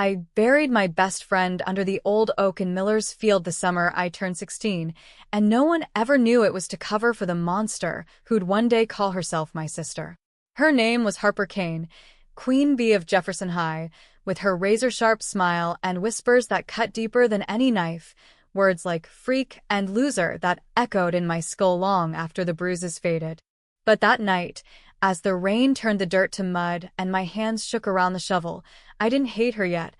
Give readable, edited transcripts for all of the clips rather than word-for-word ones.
I buried my best friend under the old oak in Miller's Field the summer I turned 16, and no one ever knew it was to cover for the monster who'd one day call herself my sister. Her name was Harper Kane, Queen Bee of Jefferson High, with her razor-sharp smile and whispers that cut deeper than any knife, words like freak and loser that echoed in my skull long after the bruises faded. But that night, as the rain turned the dirt to mud and my hands shook around the shovel, I didn't hate her yet.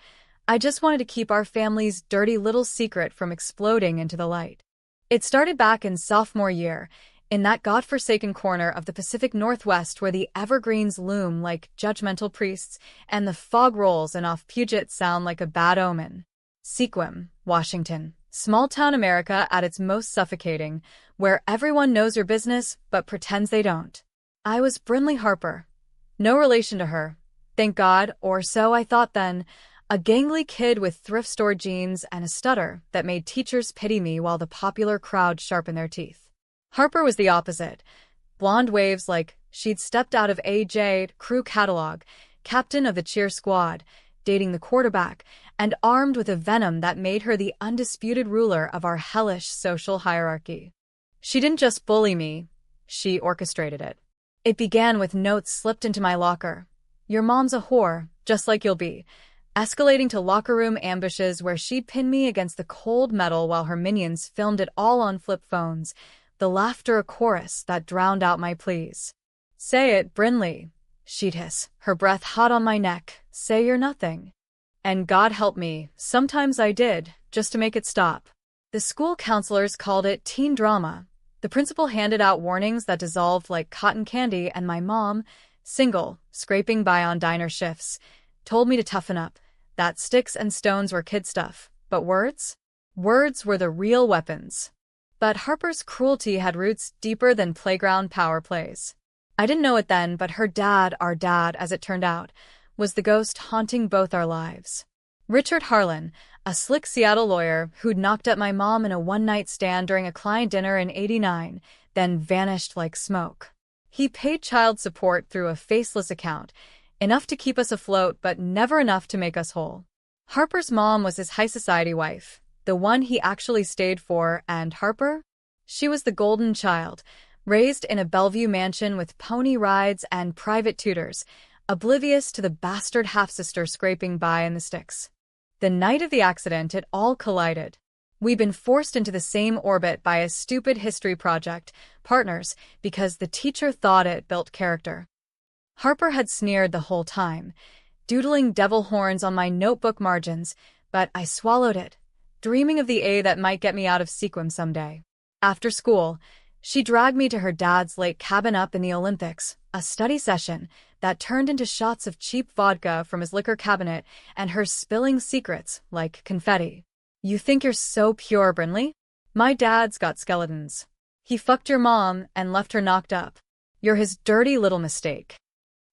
I just wanted to keep our family's dirty little secret from exploding into the light. It started back in sophomore year, in that godforsaken corner of the Pacific Northwest where the evergreens loom like judgmental priests and the fog rolls and off Puget sound like a bad omen. Sequim, Washington. Small-town America at its most suffocating, where everyone knows your business but pretends they don't. I was Brinley Harper. No relation to her. Thank God, or so I thought then. A gangly kid with thrift store jeans and a stutter that made teachers pity me while the popular crowd sharpened their teeth. Harper was the opposite. Blonde waves like she'd stepped out of A.J. Crew catalog, captain of the cheer squad, dating the quarterback, and armed with a venom that made her the undisputed ruler of our hellish social hierarchy. She didn't just bully me, she orchestrated it. It began with notes slipped into my locker. Your mom's a whore, just like you'll be, escalating to locker room ambushes where she'd pin me against the cold metal while her minions filmed it all on flip phones, the laughter a chorus that drowned out my pleas. Say it, Brinley, she'd hiss, her breath hot on my neck. Say you're nothing. And God help me, sometimes I did, just to make it stop. The school counselors called it teen drama. The principal handed out warnings that dissolved like cotton candy, and my mom, single, scraping by on diner shifts, told me to toughen up, that sticks and stones were kid stuff, but words? Words were the real weapons. But Harper's cruelty had roots deeper than playground power plays. I didn't know it then, but her dad, our dad, as it turned out, was the ghost haunting both our lives. Richard Harlan, a slick Seattle lawyer who'd knocked up my mom in a one-night stand during a client dinner in '89, then vanished like smoke. He paid child support through a faceless account, enough to keep us afloat but never enough to make us whole. Harper's mom was his high society wife, the one he actually stayed for, and Harper? She was the golden child, raised in a Bellevue mansion with pony rides and private tutors, oblivious to the bastard half-sister scraping by in the sticks. The night of the accident, it all collided. We'd been forced into the same orbit by a stupid history project, partners, because the teacher thought it built character. Harper had sneered the whole time, doodling devil horns on my notebook margins, but I swallowed it, dreaming of the A that might get me out of Sequim someday. After school, she dragged me to her dad's lake cabin up in the Olympics, a study session that turned into shots of cheap vodka from his liquor cabinet and her spilling secrets like confetti. You think you're so pure, Brinley? My dad's got skeletons. He fucked your mom and left her knocked up. You're his dirty little mistake.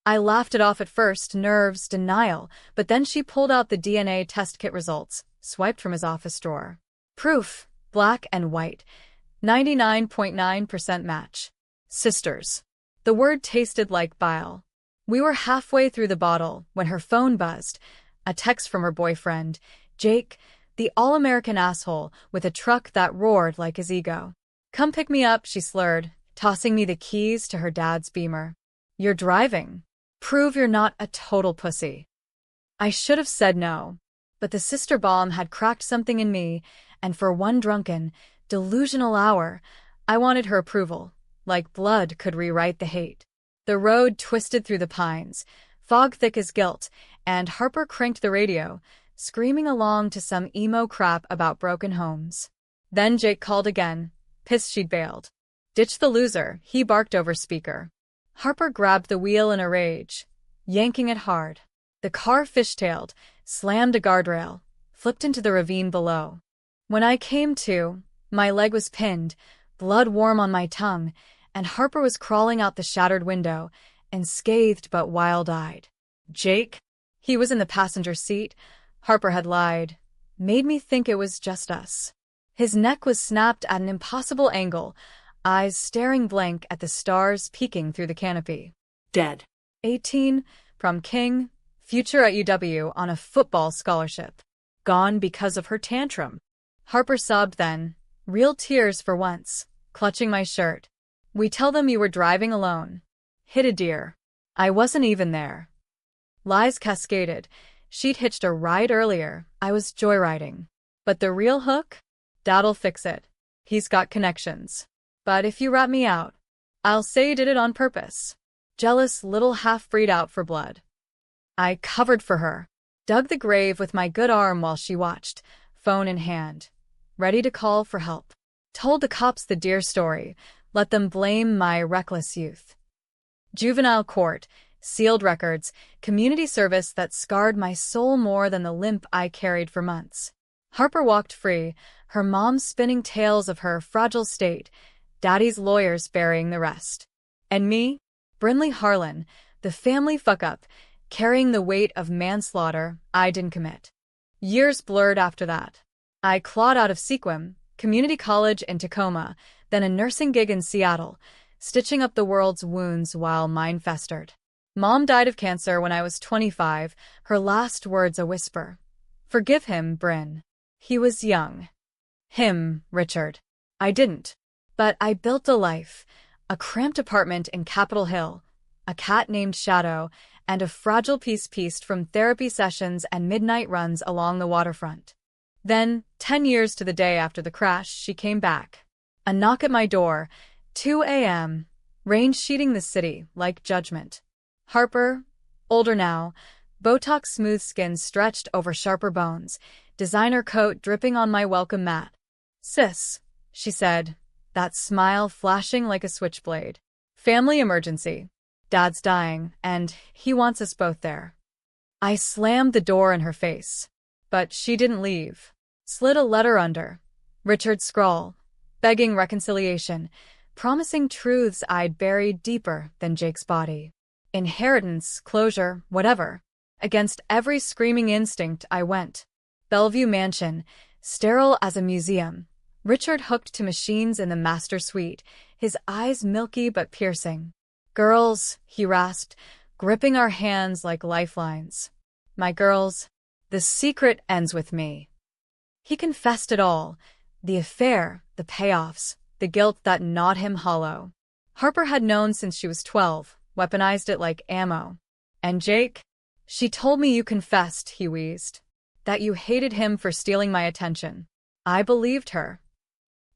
I laughed it off at first, nerves, denial, but then she pulled out the DNA test kit results, swiped from his office drawer. Proof, black and white. 99.9% match. Sisters. The word tasted like bile. We were halfway through the bottle when her phone buzzed. A text from her boyfriend, Jake, the all-American asshole with a truck that roared like his ego. Come pick me up, she slurred, tossing me the keys to her dad's Beamer. You're driving. Prove you're not a total pussy. I should have said no. But the sister bomb had cracked something in me, and for one drunken, delusional hour, I wanted her approval, like blood could rewrite the hate. The road twisted through the pines, fog thick as guilt, and Harper cranked the radio, screaming along to some emo crap about broken homes. Then Jake called again, pissed she'd bailed. Ditch the loser, he barked over speaker. Harper grabbed the wheel in a rage, yanking it hard. The car fishtailed, slammed a guardrail, flipped into the ravine below. When I came to, my leg was pinned, blood warm on my tongue, and Harper was crawling out the shattered window, unscathed but wild-eyed. Jake? He was in the passenger seat. Harper had lied, made me think it was just us. His neck was snapped at an impossible angle, eyes staring blank at the stars peeking through the canopy. Dead. 18, from King, Future at UW on a football scholarship. Gone because of her tantrum. Harper sobbed then, real tears for once, clutching my shirt. We tell them you were driving alone. Hit a deer. I wasn't even there. Lies cascaded. She'd hitched a ride earlier. I was joyriding. But the real hook? Dad'll fix it. He's got connections. But if you rat me out, I'll say you did it on purpose. Jealous little half-breed out for blood. I covered for her. Dug the grave with my good arm while she watched, phone in hand. Ready to call for help. Told the cops the deer story. Let them blame my reckless youth. Juvenile court, sealed records, community service that scarred my soul more than the limp I carried for months. Harper walked free, her mom spinning tales of her fragile state, Daddy's lawyers burying the rest. And me, Brinley Harlan, the family fuck-up, carrying the weight of manslaughter I didn't commit. Years blurred after that. I clawed out of Sequim, community college in Tacoma, then a nursing gig in Seattle, stitching up the world's wounds while mine festered. Mom died of cancer when I was 25, her last words a whisper. Forgive him, Bryn. He was young. Him, Richard. I didn't. But I built a life, a cramped apartment in Capitol Hill, a cat named Shadow, and a fragile piece pieced from therapy sessions and midnight runs along the waterfront. Then, 10 years to the day after the crash, she came back. A knock at my door, 2 a.m., rain sheeting the city like judgment. Harper, older now, Botox smooth skin stretched over sharper bones, designer coat dripping on my welcome mat. Sis, she said, that smile flashing like a switchblade. Family emergency. Dad's dying, and he wants us both there. I slammed the door in her face. But she didn't leave. Slid a letter under. Richard's scrawl, begging reconciliation, promising truths I'd buried deeper than Jake's body. Inheritance, closure, whatever. Against every screaming instinct I went. Bellevue Mansion, sterile as a museum. Richard hooked to machines in the master suite, his eyes milky but piercing. Girls, he rasped, gripping our hands like lifelines. My girls, the secret ends with me. He confessed it all, the affair, the payoffs, the guilt that gnawed him hollow. Harper had known since she was 12, weaponized it like ammo. And Jake? She told me you confessed, he wheezed. That you hated him for stealing my attention. I believed her.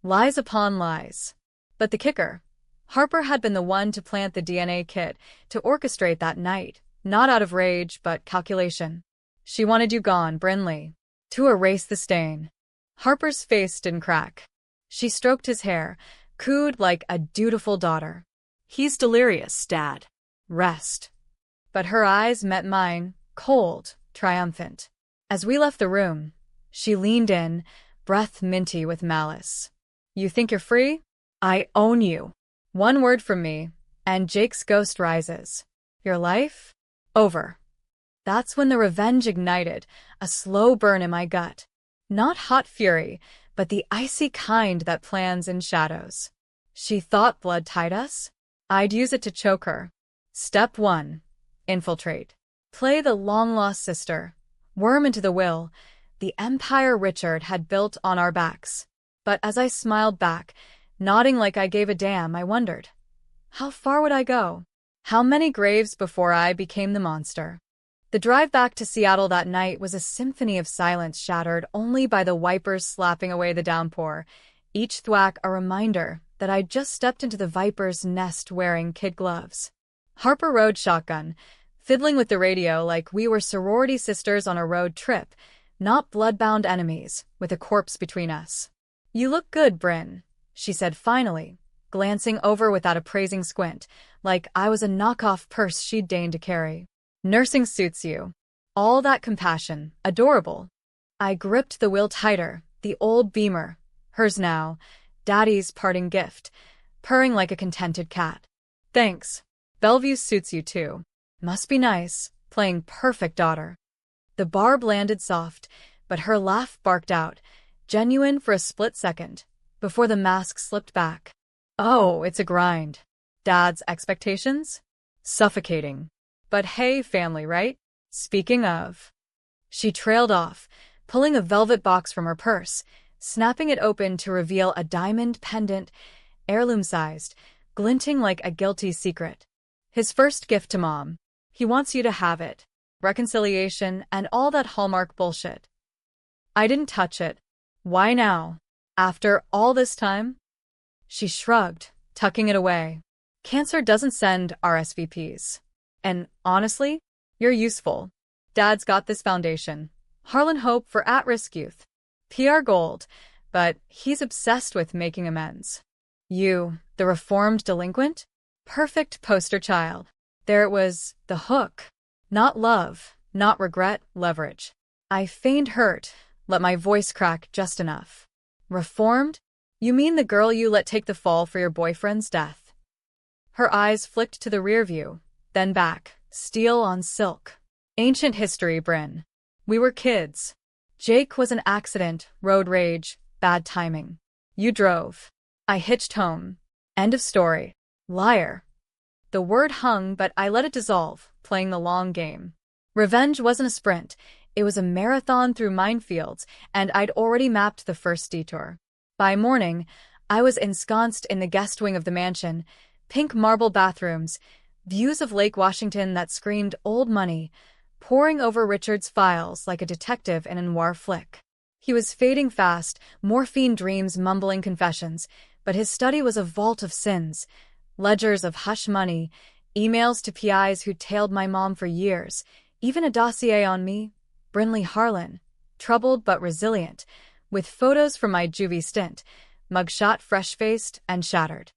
Lies upon lies. But the kicker. Harper had been the one to plant the DNA kit, to orchestrate that night, not out of rage but calculation. She wanted you gone, Brinley. To erase the stain. Harper's face didn't crack. She stroked his hair, cooed like a dutiful daughter. He's delirious, Dad. Rest. But her eyes met mine, cold, triumphant. As we left the room, she leaned in, breath minty with malice. You think you're free? I own you. One word from me, and Jake's ghost rises. Your life? Over. That's when the revenge ignited, a slow burn in my gut. Not hot fury, but the icy kind that plans in shadows. She thought blood tied us? I'd use it to choke her. Step 1. Infiltrate. Play the long-lost sister. Worm into the will, the empire Richard had built on our backs. But as I smiled back, nodding like I gave a damn, I wondered. How far would I go? How many graves before I became the monster? The drive back to Seattle that night was a symphony of silence shattered only by the wipers slapping away the downpour, each thwack a reminder that I'd just stepped into the viper's nest wearing kid gloves. Harper rode shotgun, fiddling with the radio like we were sorority sisters on a road trip, not blood-bound enemies, with a corpse between us. You look good, Bryn, she said finally, glancing over with that appraising squint, like I was a knockoff purse she'd deigned to carry. Nursing suits you. All that compassion, adorable. I gripped the wheel tighter, the old Beamer, hers now, Daddy's parting gift, purring like a contented cat. Thanks. Bellevue suits you too. Must be nice, playing perfect daughter. The barb landed soft, but her laugh barked out, genuine for a split second, before the mask slipped back. Oh, it's a grind. Dad's expectations? Suffocating. But hey, family, right? Speaking of. She trailed off, pulling a velvet box from her purse, snapping it open to reveal a diamond pendant, heirloom-sized, glinting like a guilty secret. His first gift to Mom. He wants you to have it. Reconciliation and all that Hallmark bullshit. I didn't touch it. Why now? After all this time? She shrugged, tucking it away. Cancer doesn't send RSVPs. And honestly, you're useful. Dad's got this foundation. Harlan Hope for at-risk youth. PR gold, but he's obsessed with making amends. You, the reformed delinquent? Perfect poster child. There it was, the hook. Not love, not regret, leverage. I feigned hurt, let my voice crack just enough. Reformed? You mean the girl you let take the fall for your boyfriend's death? Her eyes flicked to the rear view, then back, steel on silk. Ancient history, Bryn. We were kids. Jake was an accident, road rage, bad timing. You drove. I hitched home. End of story. Liar. The word hung, but I let it dissolve, playing the long game. Revenge wasn't a sprint. It was a marathon through minefields, and I'd already mapped the first detour. By morning, I was ensconced in the guest wing of the mansion, pink marble bathrooms, views of Lake Washington that screamed old money, poring over Richard's files like a detective in a noir flick. He was fading fast, morphine dreams mumbling confessions, but his study was a vault of sins, ledgers of hush money, emails to PIs who tailed my mom for years, even a dossier on me, Brinley Harlan, troubled but resilient, with photos from my juvie stint, mugshot fresh-faced and shattered.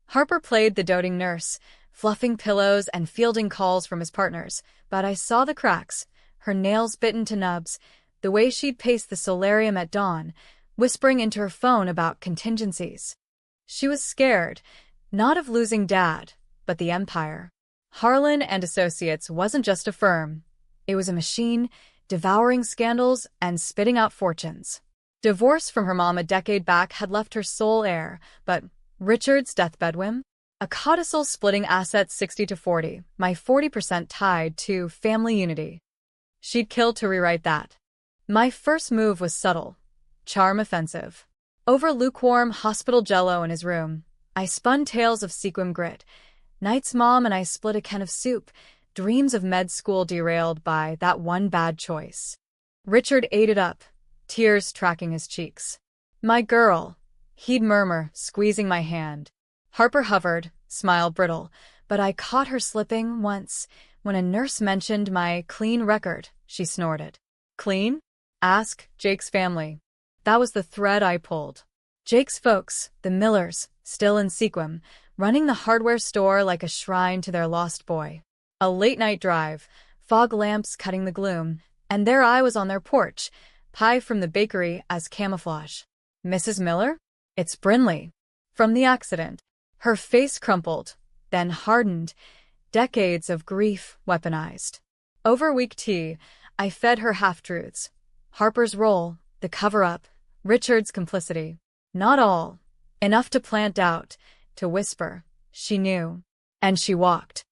Harper played the doting nurse, fluffing pillows and fielding calls from his partners, but I saw the cracks, her nails bitten to nubs, the way she'd pace the solarium at dawn, whispering into her phone about contingencies. She was scared, not of losing Dad, but the empire. Harlan and Associates wasn't just a firm. It was a machine, devouring scandals and spitting out fortunes. Divorce from her mom a decade back had left her sole heir, but Richard's deathbed whim? A codicil splitting assets 60-40, my 40% tied to family unity. She'd kill to rewrite that. My first move was subtle, charm offensive. Over lukewarm hospital jello in his room, I spun tales of sequin grit. Knight's mom and I split a can of soup, dreams of med school derailed by that one bad choice. Richard ate it up, tears tracking his cheeks. My girl, he'd murmur, squeezing my hand. Harper hovered, smile brittle, but I caught her slipping once. When a nurse mentioned my clean record, she snorted. Clean? Ask Jake's family. That was the thread I pulled. Jake's folks, the Millers, still in Sequim, running the hardware store like a shrine to their lost boy. A late-night drive, fog lamps cutting the gloom, and there I was on their porch, pie from the bakery as camouflage. Mrs. Miller? It's Brinley. From the accident. Her face crumpled, then hardened, decades of grief weaponized. Over weak tea, I fed her half-truths. Harper's role, the cover-up, Richard's complicity. Not all. Enough to plant doubt, to whisper. She knew. And she walked.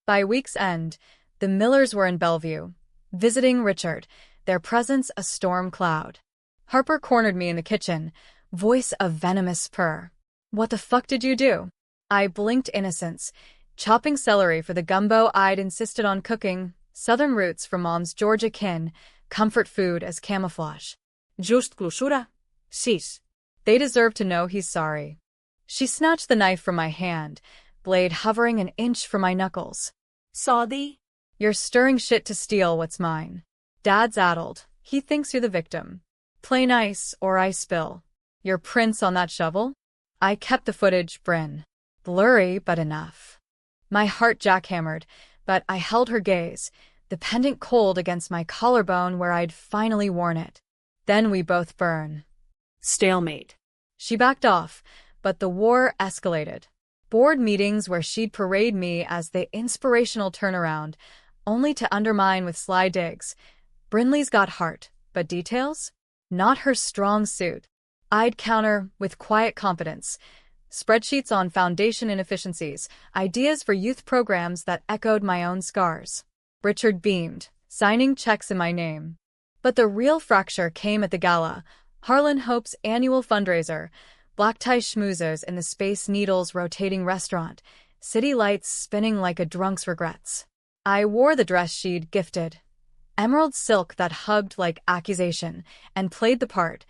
By week's end, the Millers were in Bellevue, visiting Richard, their presence a storm cloud. Harper cornered me in the kitchen, voice a venomous purr. What the fuck did you do? I blinked innocence, chopping celery for the gumbo I'd insisted on cooking, southern roots from Mom's Georgia kin, comfort food as camouflage. Just clusura. Sis. They deserve to know he's sorry. She snatched the knife from my hand, blade hovering an inch from my knuckles. Saudi? You're stirring shit to steal what's mine. Dad's addled. He thinks you're the victim. Play nice, or I spill. Your prints on that shovel? I kept the footage, Bryn. Blurry, but enough. My heart jackhammered, but I held her gaze, the pendant cold against my collarbone where I'd finally worn it. Then we both burn. Stalemate. She backed off, but the war escalated. Board meetings where she'd parade me as the inspirational turnaround, only to undermine with sly digs. Brinley's got heart, but details? Not her strong suit. I'd counter with quiet competence. Spreadsheets on foundation inefficiencies, ideas for youth programs that echoed my own scars. Richard beamed, signing checks in my name. But the real fracture came at the gala, Harlan Hope's annual fundraiser, black tie schmoozers in the Space Needles rotating restaurant, city lights spinning like a drunk's regrets. I wore the dress she'd gifted, emerald silk that hugged like accusation, and played the part,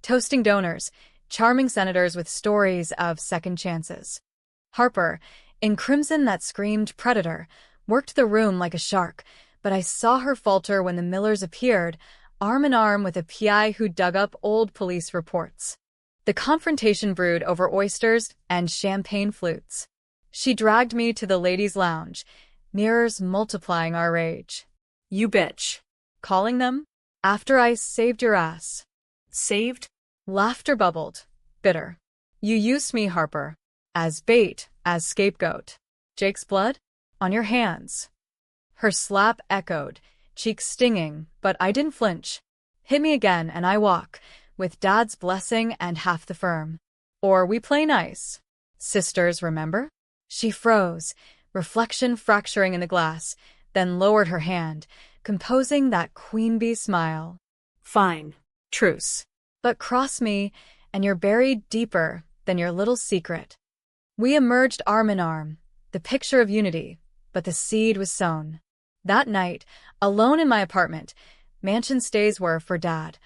toasting donors, charming senators with stories of second chances. Harper, in crimson that screamed predator, worked the room like a shark, but I saw her falter when the Millers appeared, arm in arm with a PI who dug up old police reports. The confrontation brewed over oysters and champagne flutes. She dragged me to the ladies' lounge, mirrors multiplying our rage. You bitch. Calling them? After I saved your ass. Saved? Laughter bubbled, bitter. You used me, Harper. As bait, as scapegoat. Jake's blood? On your hands. Her slap echoed, cheeks stinging, but I didn't flinch. Hit me again and I walk, with Dad's blessing and half the firm. Or we play nice. Sisters, remember? She froze, reflection fracturing in the glass, then lowered her hand, composing that queen bee smile. Fine. Truce. But cross me, and you're buried deeper than your little secret. We emerged arm in arm, the picture of unity, but the seed was sown. That night, alone in my apartment, mansion stays were for Dad,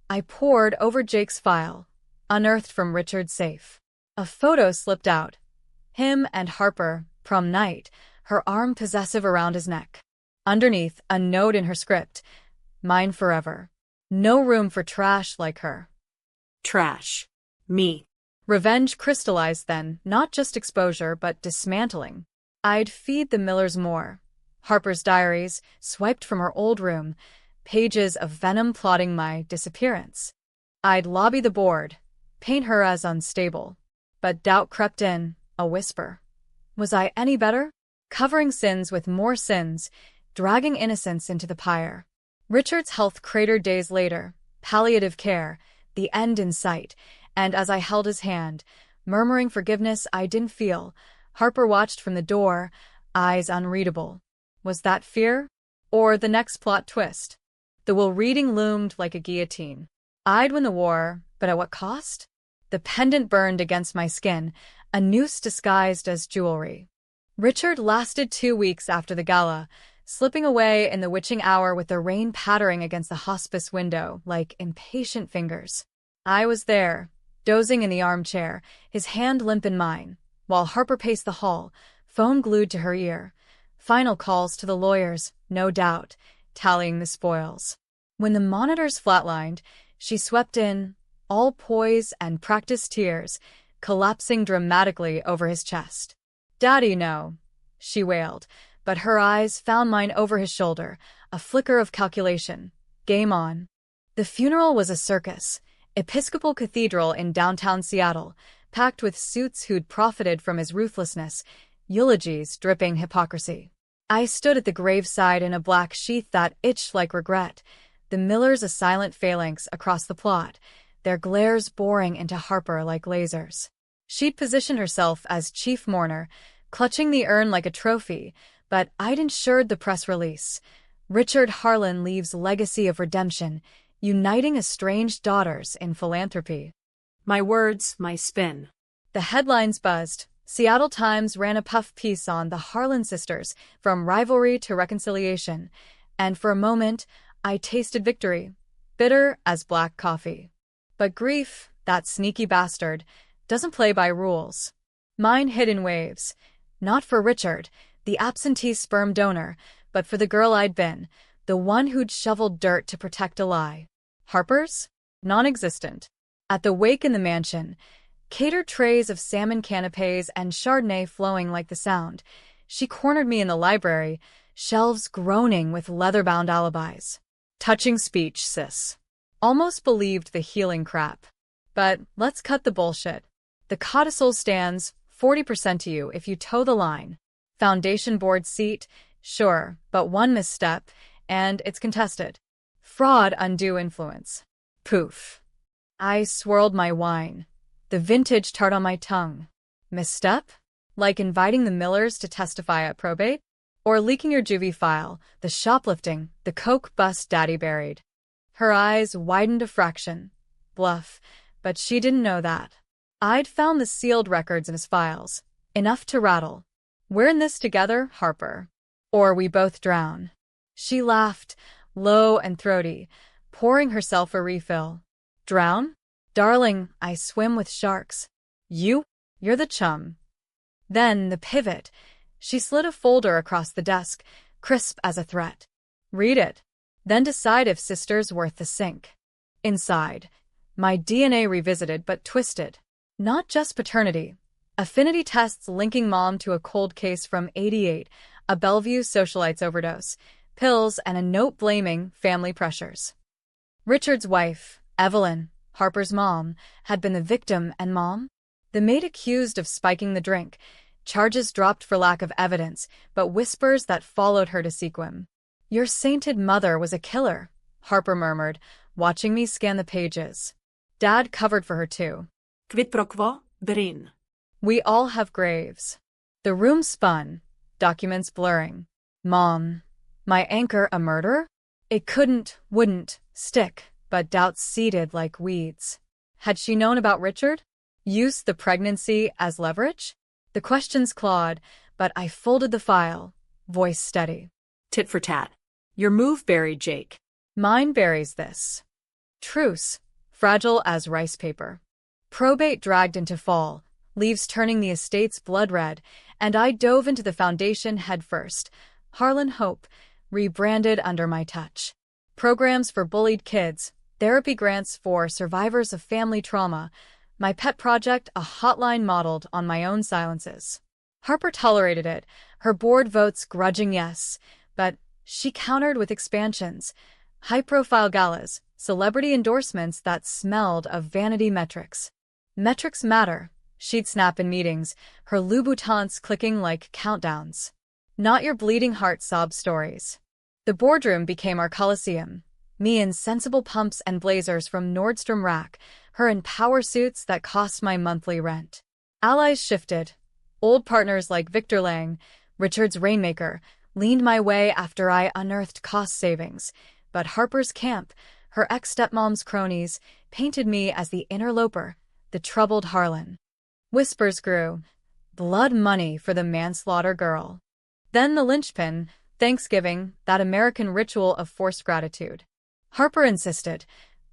I pored over Jake's file, unearthed from Richard's safe. A photo slipped out. Him and Harper, prom night, her arm possessive around his neck. Underneath, a note in her script, mine forever. No room for trash like her. Trash. Me. Revenge crystallized then, not just exposure but dismantling. I'd feed the Millers more. Harper's diaries, swiped from her old room, pages of venom plotting my disappearance. I'd lobby the board, paint her as unstable. But doubt crept in, a whisper. Was I any better? Covering sins with more sins, dragging innocence into the pyre. Richard's health cratered days later, palliative care, the end in sight, and as I held his hand, murmuring forgiveness I didn't feel, Harper watched from the door, eyes unreadable. Was that fear? Or the next plot twist? The will reading loomed like a guillotine. I'd win the war, but at what cost? The pendant burned against my skin, a noose disguised as jewelry. Richard lasted 2 weeks after the gala, slipping away in the witching hour with the rain pattering against the hospice window like impatient fingers. I was there, dozing in the armchair, his hand limp in mine, while Harper paced the hall, phone glued to her ear. Final calls to the lawyers, no doubt, tallying the spoils. When the monitors flatlined, she swept in, all poise and practiced tears, collapsing dramatically over his chest. Daddy, no, she wailed, but her eyes found mine over his shoulder, a flicker of calculation. Game on. The funeral was a circus, Episcopal Cathedral in downtown Seattle, packed with suits who'd profited from his ruthlessness, eulogies dripping hypocrisy. I stood at the graveside in a black sheath that itched like regret, the Millers a silent phalanx across the plot, their glares boring into Harper like lasers. She'd positioned herself as chief mourner, clutching the urn like a trophy, but I'd ensured the press release. Richard Harlan leaves legacy of redemption, uniting estranged daughters in philanthropy. My words, my spin. The headlines buzzed. Seattle Times ran a puff piece on the Harlan sisters, from rivalry to reconciliation, and for a moment, I tasted victory, bitter as black coffee. But grief, that sneaky bastard, doesn't play by rules. Mine hid in waves, not for Richard, the absentee sperm donor, but for the girl I'd been, the one who'd shoveled dirt to protect a lie. Harper's? Non-existent. At the wake in the mansion, catered trays of salmon canapes and Chardonnay flowing like the sound, she cornered me in the library, shelves groaning with leather-bound alibis. Touching speech, sis. Almost believed the healing crap. But let's cut the bullshit. The codicil stands 40% to you if you toe the line. Foundation board seat, sure, but one misstep, and it's contested. Fraud, undue influence. Poof. I swirled my wine, the vintage tart on my tongue. Misstep? Like inviting the Millers to testify at probate? Or leaking your juvie file, the shoplifting, the coke bust daddy buried. Her eyes widened a fraction. Bluff, but she didn't know that. I'd found the sealed records in his files. Enough to rattle. We're in this together, Harper. Or we both drown. She laughed, low and throaty, pouring herself a refill. Drown? Darling, I swim with sharks. You're the chum. Then the pivot. She slid a folder across the desk, crisp as a threat. Read it. Then decide if sister's worth the sink. Inside, my DNA revisited but twisted. Not just paternity. Affinity tests linking mom to a cold case from '88, a Bellevue socialites overdose, pills, and a note blaming family pressures. Richard's wife, Evelyn, Harper's mom, had been the victim, and mom? The maid accused of spiking the drink. Charges dropped for lack of evidence, but whispers that followed her to Sequim. Your sainted mother was a killer, Harper murmured, watching me scan the pages. Dad covered for her too. Quid pro quo, Berin. We all have graves. The room spun, documents blurring. Mom, my anchor a murder? It wouldn't stick, but doubts seeded like weeds. Had she known about Richard? Used the pregnancy as leverage? The questions clawed, but I folded the file, voice steady. Tit for tat. Your move buried Jake. Mine buries this. Truce, fragile as rice paper. Probate dragged into fall, leaves turning the estates blood red, and I dove into the foundation headfirst. Harlan Hope, rebranded under my touch. Programs for bullied kids, therapy grants for survivors of family trauma. My pet project, a hotline modeled on my own silences. Harper tolerated it, her board votes grudging yes, but she countered with expansions. High-profile galas, celebrity endorsements that smelled of vanity metrics. Metrics matter, she'd snap in meetings, her Louboutins clicking like countdowns. Not your bleeding heart sob stories. The boardroom became our coliseum. Me in sensible pumps and blazers from Nordstrom Rack, her in power suits that cost my monthly rent. Allies shifted. Old partners like Victor Lang, Richard's rainmaker, leaned my way after I unearthed cost savings. But Harper's camp, her ex-stepmom's cronies, painted me as the interloper, the troubled Harlan. Whispers grew. Blood money for the manslaughter girl. Then the linchpin, Thanksgiving, that American ritual of forced gratitude. Harper insisted.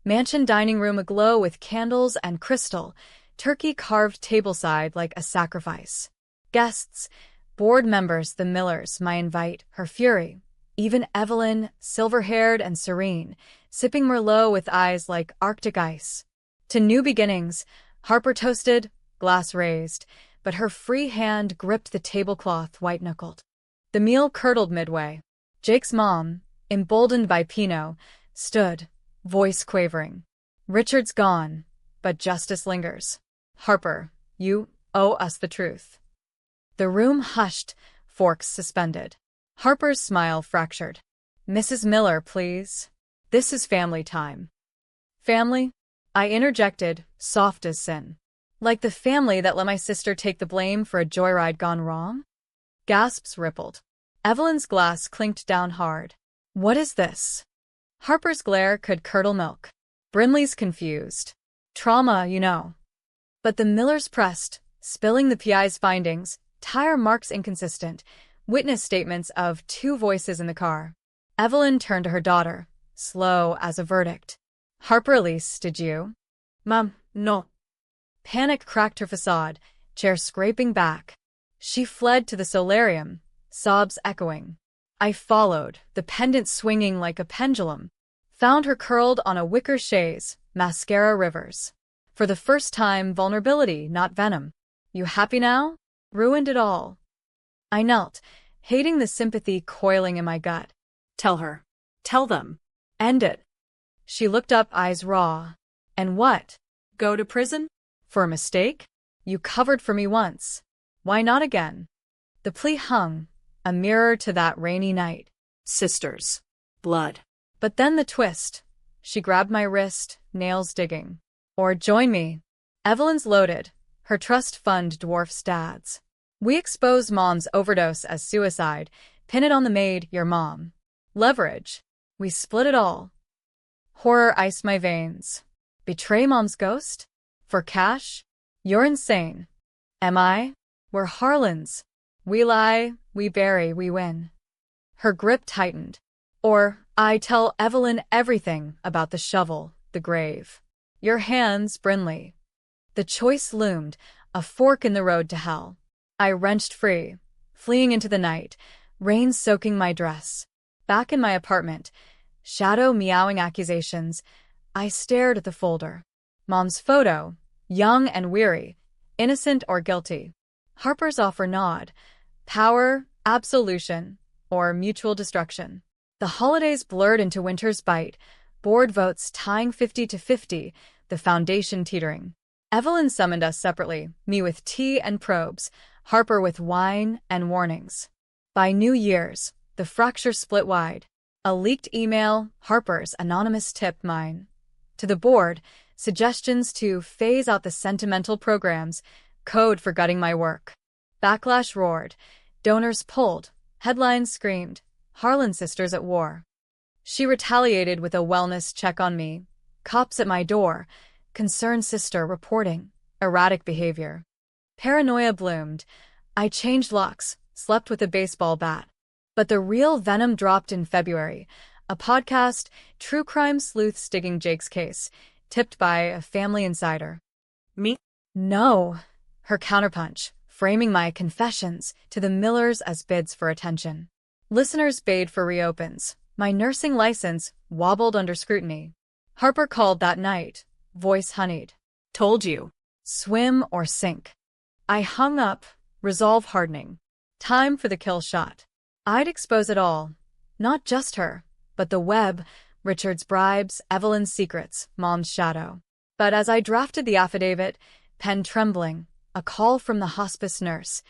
Mansion dining room aglow with candles and crystal, turkey carved tableside like a sacrifice. Guests, board members, the Millers, my invite, her fury. Even Evelyn, silver-haired and serene, sipping Merlot with eyes like Arctic ice. To new beginnings, Harper toasted, glass raised, but her free hand gripped the tablecloth white-knuckled. The meal curdled midway. Jake's mom, emboldened by Pinot, stood, voice quavering. Richard's gone, but justice lingers. Harper, you owe us the truth. The room hushed, forks suspended. Harper's smile fractured. Mrs. Miller, please. This is family time. Family? I interjected, soft as sin. Like the family that let my sister take the blame for a joyride gone wrong? Gasps rippled. Evelyn's glass clinked down hard. What is this? Harper's glare could curdle milk. Brinley's confused. Trauma, you know. But the Millers pressed, spilling the PI's findings, tire marks inconsistent, witness statements of two voices in the car. Evelyn turned to her daughter, slow as a verdict. Harper, Elise, did you? Mom, no. Panic cracked her facade, chair scraping back. She fled to the solarium, sobs echoing. I followed, the pendant swinging like a pendulum. Found her curled on a wicker chaise, mascara rivers. For the first time, vulnerability, not venom. You happy now? Ruined it all. I knelt, hating the sympathy coiling in my gut. Tell her. Tell them. End it. She looked up, eyes raw. And what? Go to prison? For a mistake? You covered for me once. Why not again? The plea hung, a mirror to that rainy night. Sisters. Blood. But then the twist. She grabbed my wrist, nails digging. Or join me. Evelyn's loaded. Her trust fund dwarfs Dad's. We expose Mom's overdose as suicide, Pin it on the maid, your mom. Leverage. We split it all. Horror iced my veins. Betray mom's ghost? For cash? You're insane. Am I? We're Harlans. We lie, we bury, we win. Her grip tightened. Or, I tell Evelyn everything about the shovel, the grave. Your hands, Brinley. The choice loomed, a fork in the road to hell. I wrenched free, fleeing into the night, rain soaking my dress. Back in my apartment, shadow meowing accusations, I stared at the folder. Mom's photo, young and weary, innocent or guilty. Harper's offer nod, power, absolution, or mutual destruction. The holidays blurred into winter's bite, board votes tying 50-50, the foundation teetering. Evelyn summoned us separately, me with tea and probes, Harper with wine and warnings. By New Year's, the fracture split wide. A leaked email, Harper's anonymous tip, mine. To the board, suggestions to phase out the sentimental programs, code for gutting my work. Backlash roared, donors pulled, headlines screamed, Harlan sisters at war. She retaliated with a wellness check on me, cops at my door, concerned sister reporting erratic behavior. Paranoia bloomed. I changed locks, slept with a baseball bat. But the real venom dropped in February. A podcast, True Crime Sleuths digging Jake's case, tipped by a family insider. Me? No. Her counterpunch, framing my confessions to the Millers as bids for attention. Listeners bayed for reopens. My nursing license wobbled under scrutiny. Harper called that night, voice honeyed. Told you. Swim or sink. I hung up, resolve hardening. Time for the kill shot. I'd expose it all. Not just her, but the web, Richard's bribes, Evelyn's secrets, Mom's shadow. But as I drafted the affidavit, pen trembling, a call from the hospice nurse.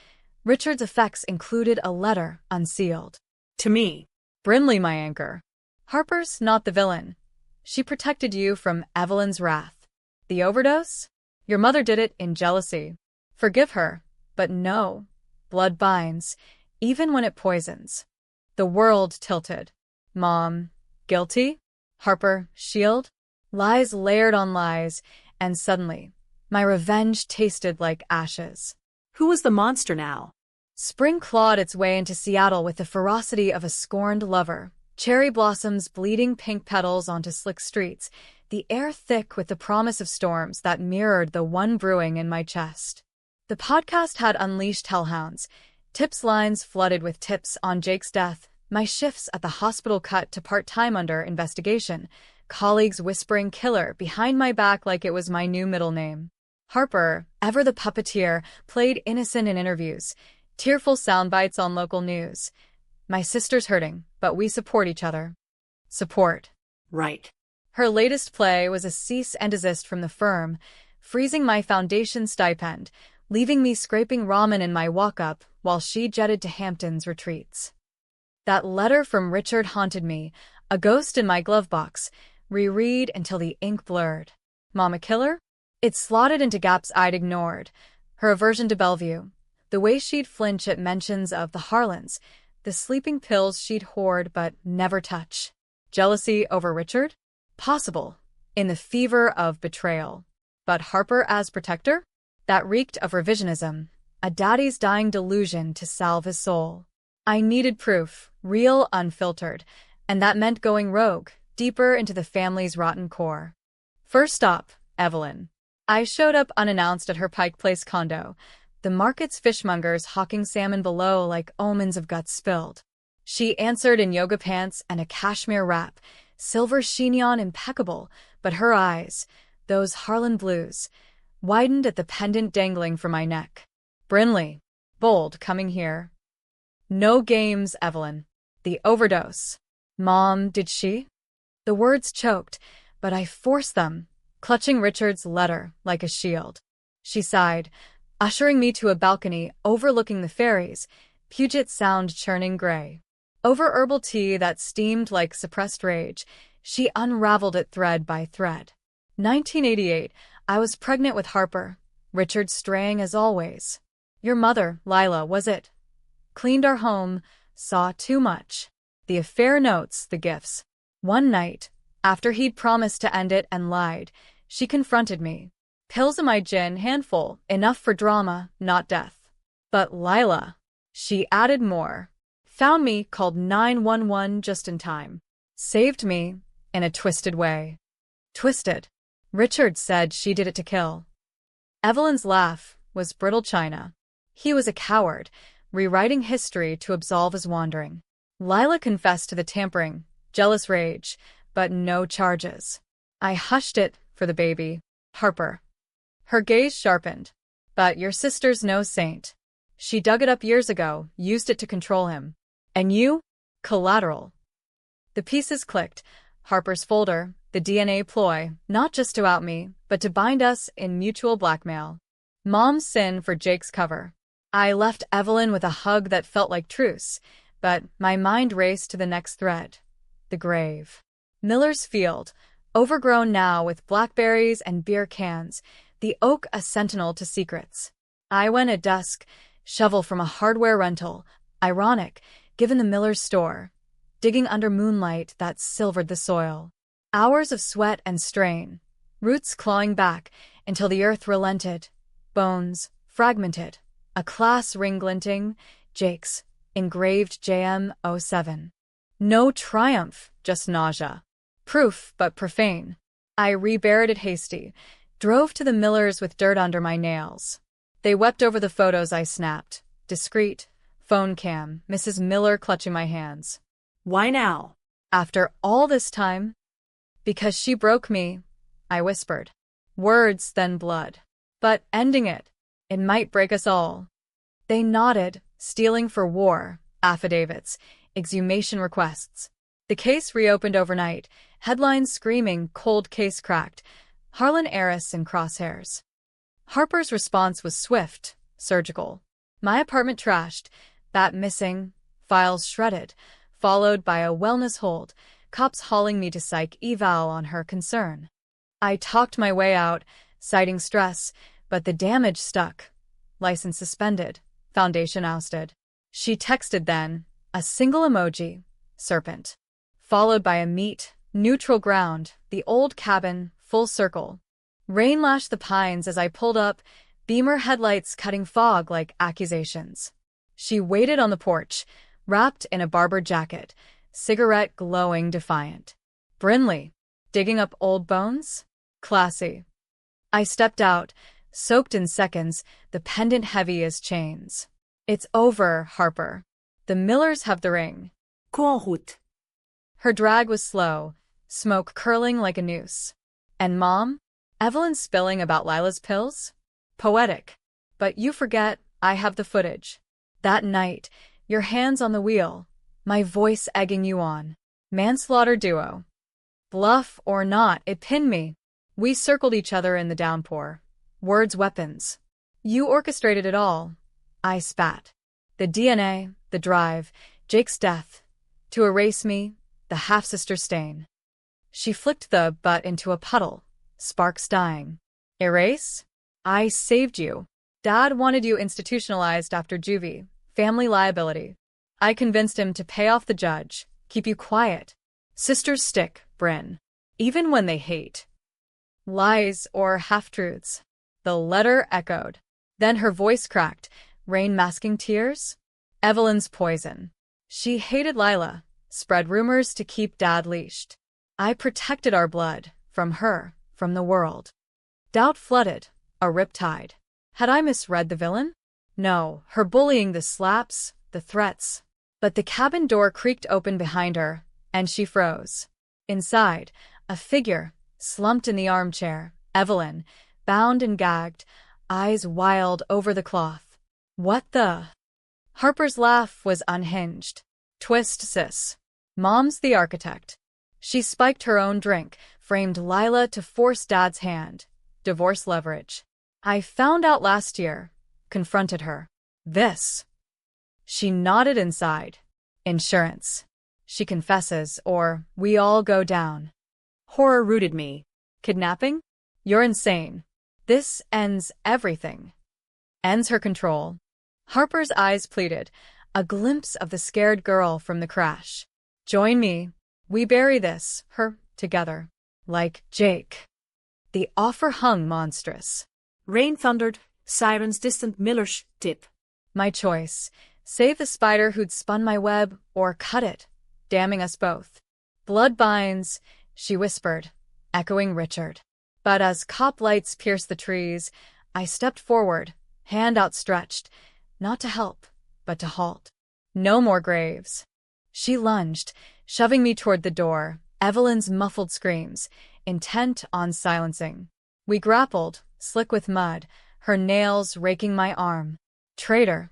Richard's effects included a letter unsealed. To me. Brinley, my anchor. Harper's not the villain. She protected you from Evelyn's wrath. The overdose? Your mother did it in jealousy. Forgive her, but no. Blood binds, even when it poisons. The world tilted. Mom, guilty? Harper, shield? Lies layered on lies, and suddenly, my revenge tasted like ashes. Who was the monster now? Spring clawed its way into Seattle with the ferocity of a scorned lover. Cherry blossoms bleeding pink petals onto slick streets, the air thick with the promise of storms that mirrored the one brewing in my chest. The podcast had unleashed hellhounds. Tips lines flooded with tips on Jake's death, my shifts at the hospital cut to part-time under investigation, colleagues whispering killer behind my back like it was my new middle name. Harper, ever the puppeteer, played innocent in interviews, tearful sound bites on local news. My sister's hurting, but we support each other. Support. Right. Her latest play was a cease and desist from the firm, freezing my foundation stipend, leaving me scraping ramen in my walk-up while she jetted to Hampton's retreats. That letter from Richard haunted me, a ghost in my glove box, reread until the ink blurred. Mama killer? It slotted into gaps I'd ignored. Her aversion to Bellevue, the way she'd flinch at mentions of the Harlans, the sleeping pills she'd hoard but never touch. Jealousy over Richard? Possible, in the fever of betrayal. But Harper as protector? That reeked of revisionism, a daddy's dying delusion to salve his soul. I needed proof, real, unfiltered, and that meant going rogue, deeper into the family's rotten core. First stop, Evelyn. I showed up unannounced at her Pike Place condo, the market's fishmongers hawking salmon below like omens of guts spilled. She answered in yoga pants and a cashmere wrap, silver chignon impeccable, but her eyes, those Harlan blues, widened at the pendant dangling from my neck. Brinley, bold, coming here. No games, Evelyn. The overdose. Mom, did she? The words choked, but I forced them, clutching Richard's letter like a shield. She sighed, ushering me to a balcony overlooking the ferries, Puget Sound churning gray. Over herbal tea that steamed like suppressed rage, she unraveled it thread by thread. 1988, I was pregnant with Harper, Richard straying as always. Your mother, Lila, was it? Cleaned our home, Saw too much. The affair notes, the gifts. One night, after he'd promised to end it and lied, she confronted me. Pills in my gin, handful, enough for drama, not death. But Lila, she added more. Found me, called 911 just in time. Saved me, in a twisted way. Twisted. Richard said she did it to kill. Evelyn's laugh was brittle china. He was a coward, rewriting history to absolve his wandering. Lila confessed to the tampering, jealous rage, but no charges. I hushed it for the baby. Harper. Her gaze sharpened. But your sister's no saint. She dug it up years ago, used it to control him. And you? Collateral. The pieces clicked. Harper's folder, the DNA ploy, not just to out me, but to bind us in mutual blackmail. Mom's sin for Jake's cover. I left Evelyn with a hug that felt like truce, but my mind raced to the next thread. The grave. Miller's field, overgrown now with blackberries and beer cans, the oak a sentinel to secrets. I went at dusk, shovel from a hardware rental, ironic, given the Miller's store, digging under moonlight that silvered the soil. Hours of sweat and strain, roots clawing back until the earth relented, bones fragmented, a class ring glinting, Jake's, engraved JM07. No triumph, just nausea. Proof, but profane. I reburied it hasty, drove to the Millers with dirt under my nails. They wept over the photos I snapped, discreet, phone cam, Mrs. Miller clutching my hands. Why now? After all this time? Because she broke me, I whispered. Words, then blood. But ending it might break us all. They nodded, stealing for war, affidavits, exhumation requests. The case reopened overnight, headlines screaming, cold case cracked, Harlan heiress in crosshairs. Harper's response was swift, surgical. My apartment trashed, that missing, files shredded, followed by a wellness hold, cops hauling me to psych eval on her concern. I talked my way out, citing stress, but the damage stuck. License suspended, foundation ousted. She texted then, a single emoji, serpent. Followed by a meet, neutral ground, the old cabin, full circle. Rain lashed the pines as I pulled up, Beamer headlights cutting fog like accusations. She waited on the porch, wrapped in a Barber jacket, cigarette glowing defiant. Brinley, digging up old bones? Classy. I stepped out, soaked in seconds, the pendant heavy as chains. It's over, Harper. The Millers have the ring. Kohut. Her drag was slow, smoke curling like a noose. And Mom? Evelyn spilling about Lila's pills? Poetic. But you forget, I have the footage. That night, your hands on the wheel, my voice egging you on. Manslaughter duo. Bluff or not, it pinned me. We circled each other in the downpour. Words weapons. You orchestrated it all. I spat. The DNA, the drive, Jake's death. To erase me, the half-sister stain. She flicked the butt into a puddle, sparks dying. Erase? I saved you. Dad wanted you institutionalized after juvie, family liability. I convinced him to pay off the judge, keep you quiet. Sisters stick, Bryn. Even when they hate. Lies or half-truths. The letter echoed. Then her voice cracked, rain masking tears? Evelyn's poison. She hated Lila, spread rumors to keep Dad leashed. I protected our blood, from her, from the world. Doubt flooded, a riptide. Had I misread the villain? No, her bullying, the slaps, the threats. But the cabin door creaked open behind her, and she froze. Inside, a figure, slumped in the armchair, Evelyn, bound and gagged, eyes wild over the cloth. What the? Harper's laugh was unhinged. Twist, sis. Mom's the architect. She spiked her own drink, framed Lila to force Dad's hand. Divorce leverage. I found out last year. Confronted her. This. She nodded inside. Insurance. She confesses, or we all go down. Horror rooted me. Kidnapping? You're insane. This ends everything. Ends her control. Harper's eyes pleaded. a glimpse of the scared girl from the crash. Join me. We bury this, her, together. Like Jake. The offer hung monstrous. Rain thundered, sirens distant Miller's tip. My choice. Save the spider who'd spun my web, or cut it, damning us both. Blood binds, she whispered, echoing Richard. But as cop lights pierced the trees, I stepped forward, hand outstretched, not to help, but to halt. No more graves. She lunged, shoving me toward the door, Evelyn's muffled screams, intent on silencing. We grappled, slick with mud, her nails raking my arm. Traitor.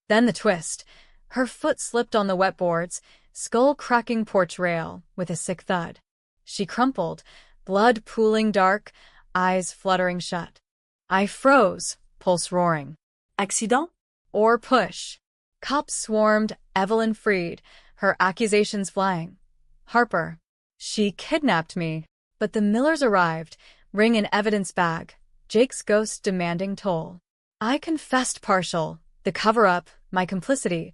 Then the twist. Her foot slipped on the wet boards, skull-cracking porch rail, with a sick thud. She crumpled, blood pooling dark, eyes fluttering shut. I froze, pulse roaring. Accident? Or push. Cops swarmed, Evelyn freed, her accusations flying. Harper. She kidnapped me. But the Millers arrived, ring and evidence bag, Jake's ghost demanding toll. I confessed partial, the cover-up, my complicity,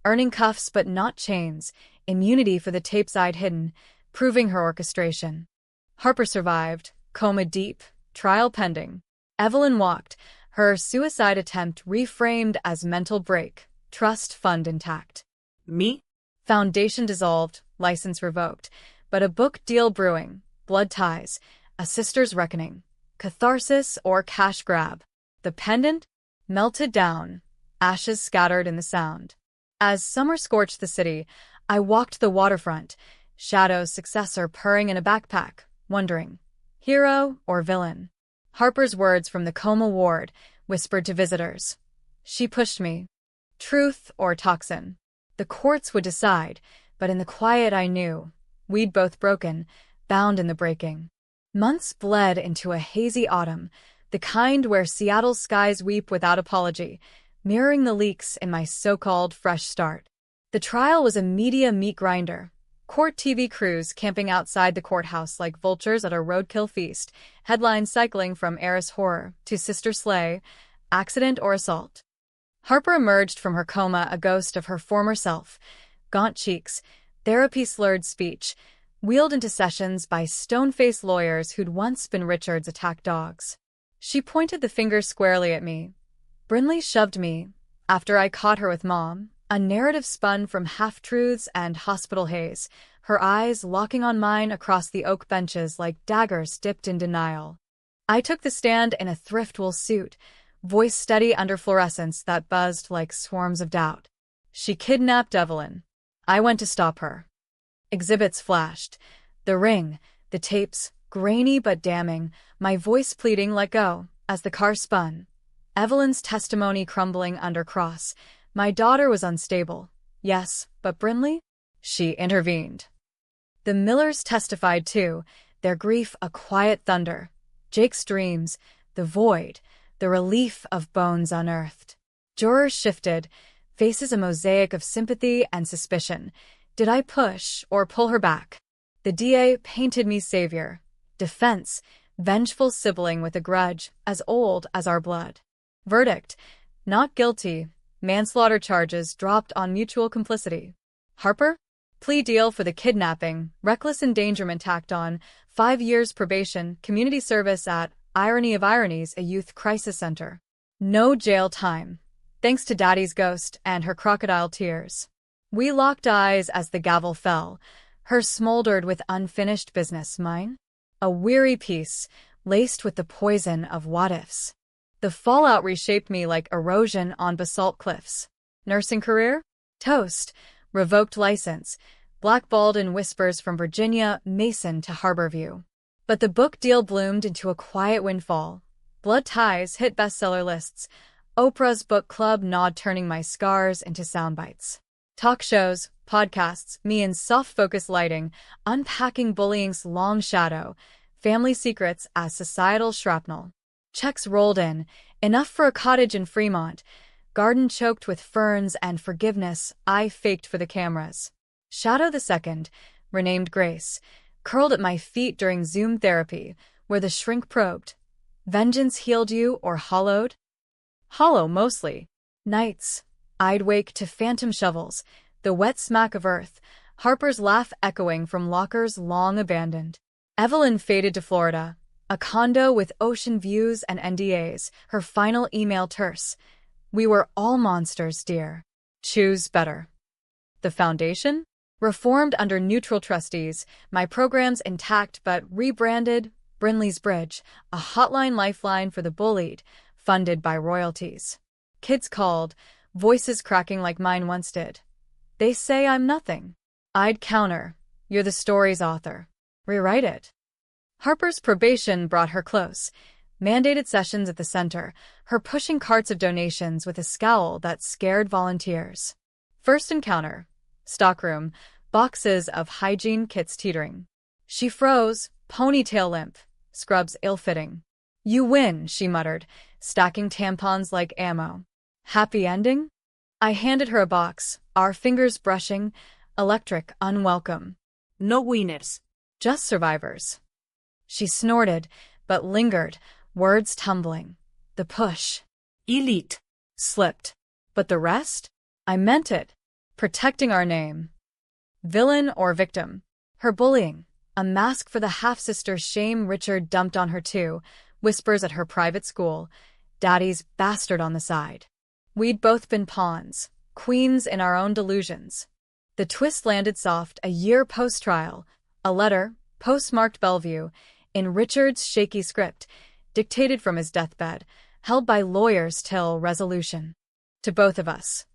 earning cuffs but not chains, immunity for the tapes I'd hidden, proving her orchestration. Harper survived, coma deep, trial pending. Evelyn walked, her suicide attempt reframed as mental break, trust fund intact. Me? Foundation dissolved, license revoked, but a book deal brewing, blood ties, a sister's reckoning, catharsis or cash grab. The pendant melted down, ashes scattered in the sound. As summer scorched the city, I walked the waterfront, Shadow's successor purring in a backpack, wondering, hero or villain? Harper's words from the coma ward whispered to visitors. She pushed me. Truth or toxin? The courts would decide, but in the quiet I knew, we'd both broken, bound in the breaking. Months bled into a hazy autumn, the kind where Seattle's skies weep without apology, mirroring the leaks in my so-called fresh start. The trial was a media meat grinder. Court TV crews camping outside the courthouse like vultures at a roadkill feast, headlines cycling from heiress horror to sister slay, accident or assault. Harper emerged from her coma a ghost of her former self, gaunt cheeks, therapy-slurred speech, wheeled into sessions by stone-faced lawyers who'd once been Richard's attack dogs. She pointed the finger squarely at me. Brinley shoved me, after I caught her with Mom, a narrative spun from half-truths and hospital haze, her eyes locking on mine across the oak benches like daggers dipped in denial. I took the stand in a thriftwool suit, voice steady under fluorescence that buzzed like swarms of doubt. She kidnapped Evelyn. I went to stop her. Exhibits flashed. The ring, the tapes, grainy but damning, my voice pleading let go, as the car spun. Evelyn's testimony crumbling under cross. My daughter was unstable. Yes, but Brinley? She intervened. The Millers testified too, their grief a quiet thunder. Jake's dreams, the void, the relief of bones unearthed. Jurors shifted, faces a mosaic of sympathy and suspicion. Did I push or pull her back? The DA painted me savior. Defense, vengeful sibling with a grudge as old as our blood. Verdict, not guilty. Manslaughter charges dropped on mutual complicity. Harper? Plea deal for the kidnapping, reckless endangerment tacked on, 5 years probation, community service at, irony of ironies, a youth crisis center. No jail time, thanks to Daddy's ghost and her crocodile tears. We locked eyes as the gavel fell, her smoldered with unfinished business, mine? A weary piece, laced with the poison of what-ifs. The fallout reshaped me like erosion on basalt cliffs. Nursing career? Toast. Revoked license. Blackballed in whispers from Virginia Mason to Harborview. But the book deal bloomed into a quiet windfall. Blood Ties hit bestseller lists. Oprah's book club gnawed, turning my scars into soundbites. Talk shows, podcasts, me in soft-focus lighting, unpacking bullying's long shadow, family secrets as societal shrapnel. Checks rolled in, enough for a cottage in Fremont, garden choked with ferns and forgiveness I faked for the cameras. Shadow II, renamed Grace, curled at my feet during Zoom therapy, where the shrink probed. Vengeance healed you or hollowed? Hollow mostly. Nights, I'd wake to phantom shovels, the wet smack of earth, Harper's laugh echoing from lockers long abandoned. Evelyn faded to Florida, a condo with ocean views and NDAs, her final email terse. We were all monsters, dear. Choose better. The foundation? Reformed under neutral trustees, my programs intact but rebranded, Brinley's Bridge, a hotline lifeline for the bullied, funded by royalties. Kids called, voices cracking like mine once did. They say I'm nothing. I'd counter, you're the story's author. Rewrite it. Harper's probation brought her close. Mandated sessions at the center, her pushing carts of donations with a scowl that scared volunteers. First encounter. Stockroom, boxes of hygiene kits teetering. She froze, ponytail limp, scrubs ill-fitting. You win, she muttered, stacking tampons like ammo. Happy ending? I handed her a box, our fingers brushing, electric, unwelcome. No winners. Just survivors. She snorted, but lingered, words tumbling. The push. Elite. Slipped. But the rest? I meant it. Protecting our name. Villain or victim? Her bullying, a mask for the half-sister's shame Richard dumped on her too, whispers at her private school, Daddy's bastard on the side. We'd both been pawns, queens in our own delusions. The twist landed soft a year post-trial, a letter, postmarked Bellevue, in Richard's shaky script, dictated from his deathbed, held by lawyers till resolution. To both of us.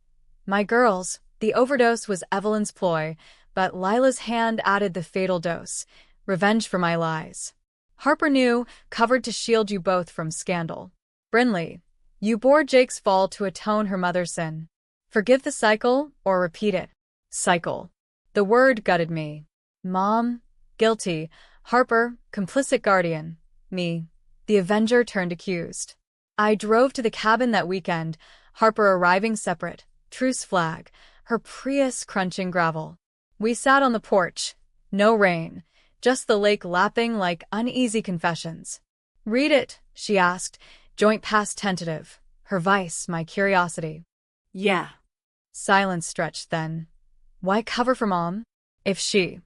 My girls, the overdose was Evelyn's ploy, but Lila's hand added the fatal dose, revenge for my lies. Harper knew, covered to shield you both from scandal. Brinley, you bore Jake's fall to atone her mother's sin. Forgive the cycle, or repeat it. Cycle. The word gutted me. Mom, guilty. Harper, complicit guardian. Me, the avenger turned accused. I drove to the cabin that weekend, Harper arriving separate, truce flag, her Prius crunching gravel. We sat on the porch. No rain, just the lake lapping like uneasy confessions. Read it, she asked, joint past tentative, her vice my curiosity. Yeah. Silence stretched then. Why cover for Mom? If she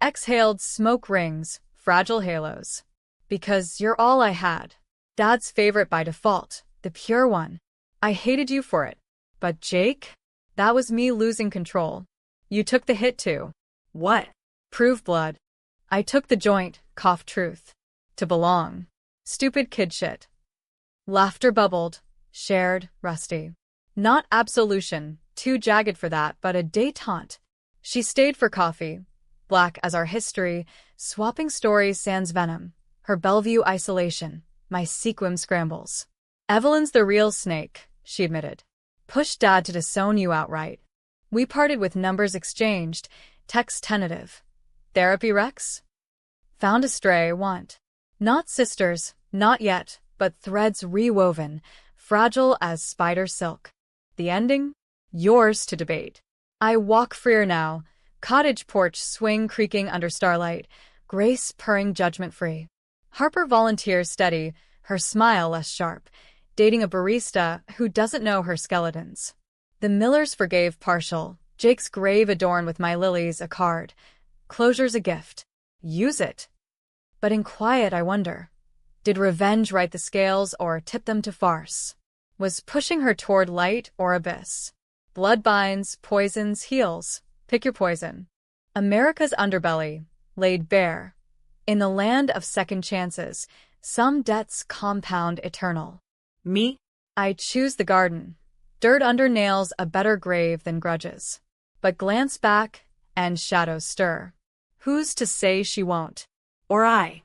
exhaled smoke rings, fragile halos. Because you're all I had. Dad's favorite by default, the pure one. I hated you for it. But Jake? That was me losing control. You took the hit too. What? Prove blood. I took the joint, cough truth. To belong. Stupid kid shit. Laughter bubbled, shared, rusty. Not absolution, too jagged for that, but a détente. She stayed for coffee, black as our history, swapping stories sans venom, her Bellevue isolation, my sequim scrambles. Evelyn's the real snake, she admitted. Pushed Dad to disown you outright. We parted with numbers exchanged, text tentative. Therapy Rex? Found a stray want. Not sisters, not yet, but threads rewoven, fragile as spider silk. The ending? Yours to debate. I walk freer now, cottage porch swing creaking under starlight, Grace purring judgment-free. Harper volunteers steady, her smile less sharp, dating a barista who doesn't know her skeletons. The Millers forgave partial, Jake's grave adorned with my lilies a card. Closure's a gift. Use it. But in quiet I wonder, did revenge right the scales or tip them to farce? Was pushing her toward light or abyss? Blood binds, poisons, heals. Pick your poison. America's underbelly, laid bare. In the land of second chances, some debts compound eternal. Me? I choose the garden. Dirt under nails a better grave than grudges. But glance back, and shadows stir. Who's to say she won't? Or I?